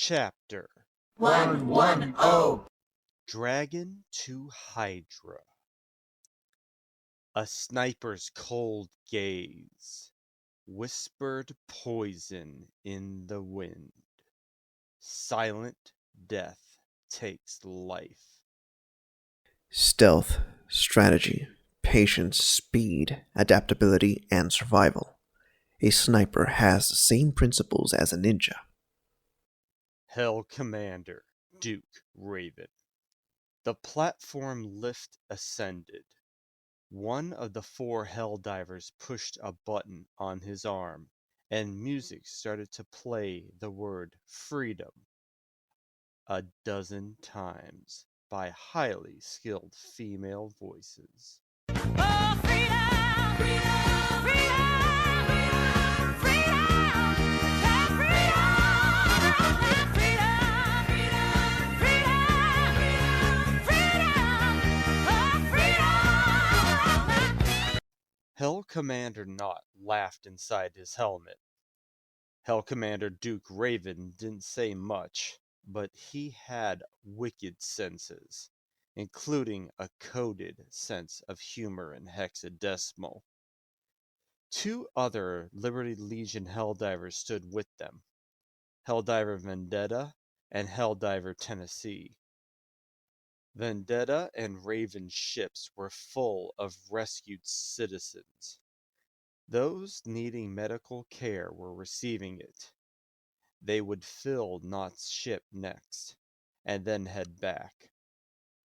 Chapter 110. Dragon to Hydra. A sniper's cold gaze whispered poison in the wind. Silent death takes life. Stealth, strategy, patience, speed, adaptability, and survival. A sniper has the same principles as a ninja. Hell Commander Duke Raven. The platform lift ascended. One of the 4 Helldivers pushed a button on his arm, and music started to play the word freedom a dozen times by highly skilled female voices. Oh, freedom, freedom, freedom, freedom, freedom, freedom, freedom, freedom, freedom, freedom, freedom. Hell Commander Knot laughed inside his helmet. Hell Commander Duke Raven didn't say much, but he had wicked senses, including a coded sense of humor and hexadecimal. 2 other Liberty Legion Helldivers stood with them, Helldiver Vendetta and Helldiver Tennessee. Vendetta and Raven's ships were full of rescued citizens. Those needing medical care were receiving it. They would fill Knott's ship next, and then head back.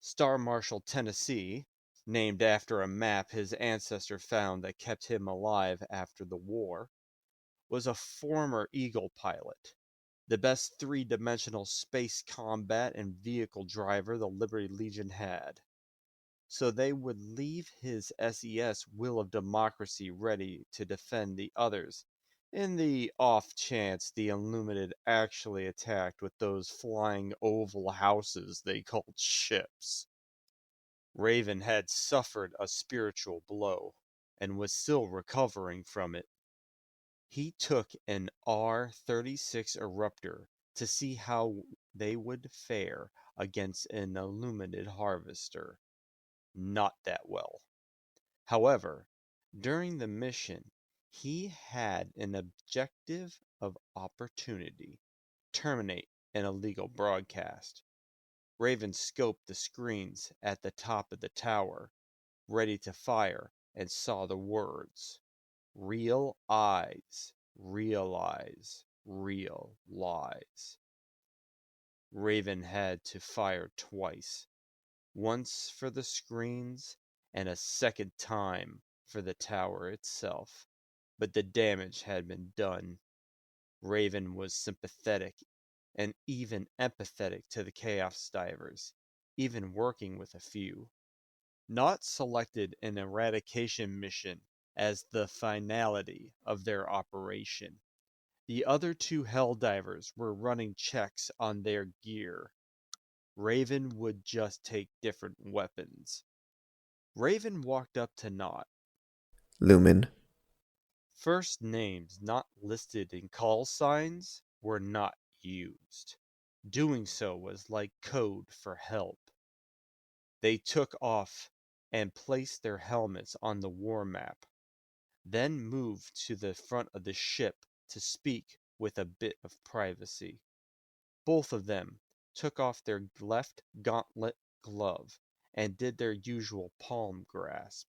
Star Marshal Tennessee, named after a map his ancestor found that kept him alive after the war, was a former Eagle pilot, the best 3-dimensional space combat and vehicle driver the Liberty Legion had. So they would leave his SES Will of Democracy ready to defend the others in the off chance the Illuminated actually attacked with those flying oval houses they called ships. Raven had suffered a spiritual blow and was still recovering from it. He took an R-36 Eruptor to see how they would fare against an Illuminated Harvester. Not that well. However, during the mission, he had an objective of opportunity: terminate an illegal broadcast. Raven scoped the screens at the top of the tower, ready to fire, and saw the words: Real eyes, realize, real lies. Raven had to fire twice. Once for the screens, and a second time for the tower itself. But the damage had been done. Raven was sympathetic and even empathetic to the Chaos Divers, even working with a few. Not selected an eradication mission as the finality of their operation. The other 2 Helldivers were running checks on their gear. Raven would just take different weapons. Raven walked up to Knot. Lumen. First names not listed in call signs were not used. Doing so was like code for help. They took off and placed their helmets on the war map, then moved to the front of the ship to speak with a bit of privacy. Both of them took off their left gauntlet glove and did their usual palm grasp.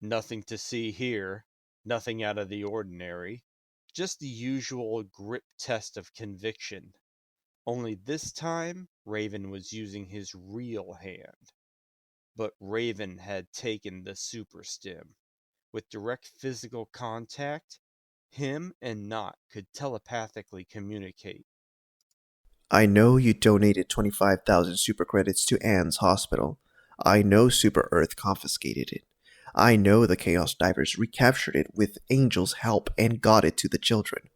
Nothing to see here, nothing out of the ordinary, just the usual grip test of conviction. Only this time, Raven was using his real hand. But Raven had taken the super stim. With direct physical contact, him and Knot could telepathically communicate. I know you donated 25,000 super credits to Anne's hospital. I know Super Earth confiscated it. I know the Chaos Divers recaptured it with Angel's help and got it to the children.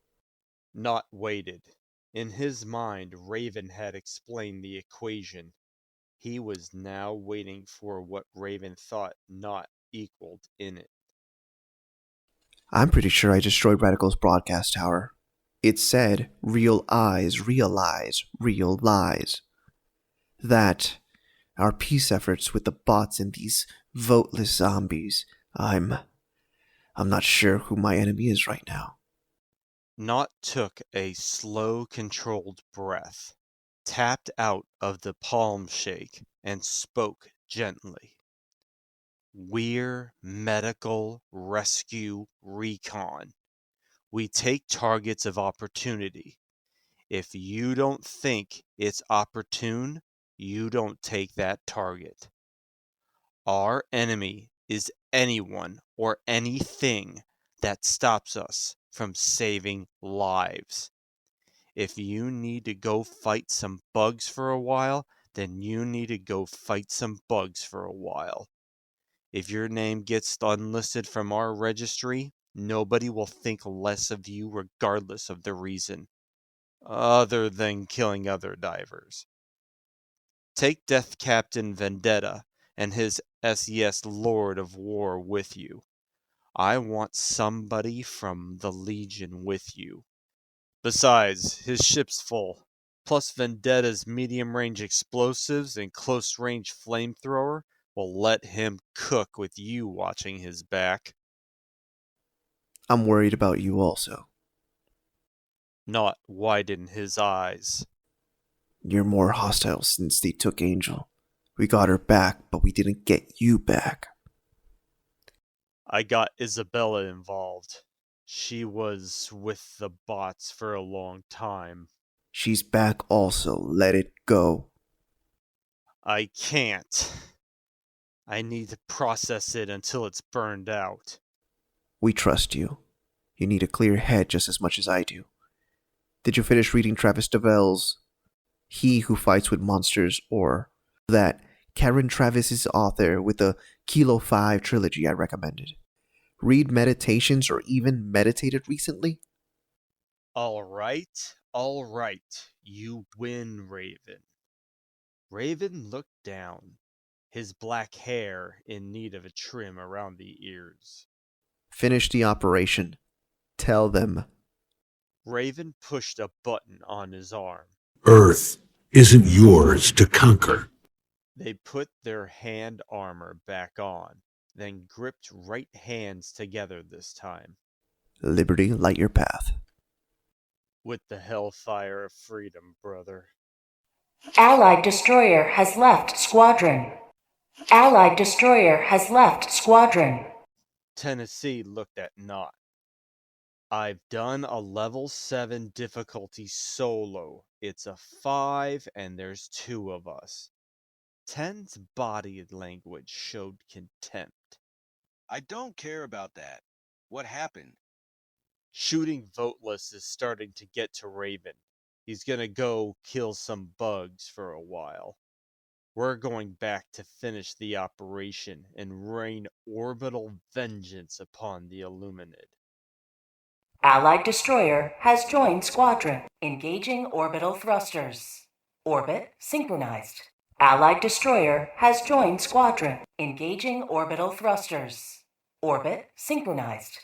Knot waited. In his mind, Raven had explained the equation. He was now waiting for what Raven thought Knot equaled in it. I'm pretty sure I destroyed Radical's broadcast tower. It said, real eyes realize real lies. That, our peace efforts with the bots and these voteless zombies, I'm not sure who my enemy is right now. Nott took a slow, controlled breath, tapped out of the palm shake, and spoke gently. We're medical rescue recon. We take targets of opportunity. If you don't think it's opportune, you don't take that target. Our enemy is anyone or anything that stops us from saving lives. If you need to go fight some bugs for a while, then you need to go fight some bugs for a while. If your name gets unlisted from our registry, nobody will think less of you regardless of the reason, other than killing other divers. Take Death Captain Vendetta and his SES Lord of War with you. I want somebody from the Legion with you. Besides, his ship's full. Plus Vendetta's medium-range explosives and close-range flamethrower will let him cook with you watching his back. I'm worried about you also. Nott widened his eyes. You're more hostile since they took Angel. We got her back, but we didn't get you back. I got Isabella involved. She was with the bots for a long time. She's back also. Let it go. I can't. I need to process it until it's burned out. We trust you. You need a clear head just as much as I do. Did you finish reading Travis Deverell's He Who Fights with Monsters, or that Karen Travis's author with the Kilo 5 trilogy I recommended? Read Meditations or even meditated recently? All right. You win, Raven. Raven looked down, his black hair in need of a trim around the ears. Finish the operation. Tell them. Raven pushed a button on his arm. Earth isn't yours to conquer. They put their hand armor back on, then gripped right hands together this time. Liberty, light your path. With the hellfire of freedom, brother. Allied destroyer has left squadron. Allied destroyer has left squadron. Tennessee looked at Nott. I've done a level 7 difficulty solo. It's a 5 and there's 2 of us. Ten's body language showed contempt. I don't care about that. What happened? Shooting voteless is starting to get to Raven. He's gonna go kill some bugs for a while. We're going back to finish the operation and rain orbital vengeance upon the Illuminid. Allied destroyer has joined squadron. Engaging orbital thrusters. Orbit synchronized. Allied destroyer has joined squadron. Engaging orbital thrusters. Orbit synchronized.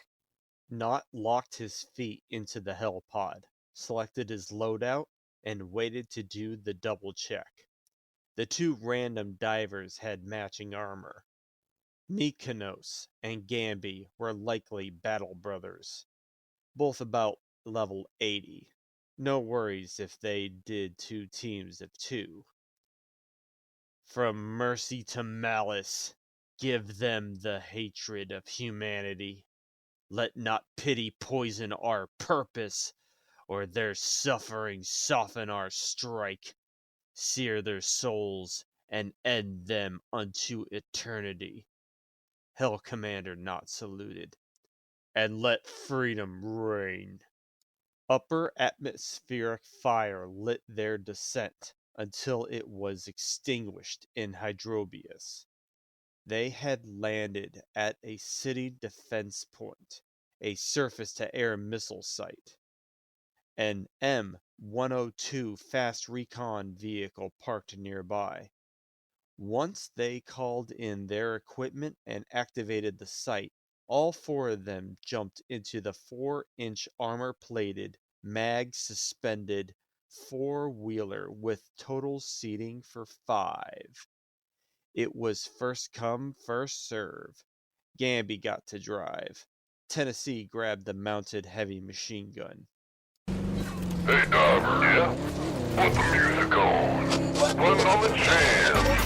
Nott locked his feet into the hell pod, selected his loadout, and waited to do the double check. The 2 random divers had matching armor. Mykonos and Gamby were likely battle brothers, both about level 80. No worries if they did 2 teams of 2. From mercy to malice, give them the hatred of humanity. Let not pity poison our purpose, or their suffering soften our strike. Sear their souls, and end them unto eternity. Hell Commander Nott saluted. And let freedom reign. Upper atmospheric fire lit their descent until it was extinguished in Hydrobius. They had landed at a city defense point, a surface-to-air missile site. An M-102 fast recon vehicle parked nearby. Once they called in their equipment and activated the site, all 4 of them jumped into the 4-inch armor-plated, mag-suspended four-wheeler with total seating for 5. It was first come, first serve. Gamby got to drive. Tennessee grabbed the mounted heavy machine gun. Hey, Diver, yeah? Put the music on. Put on the jam.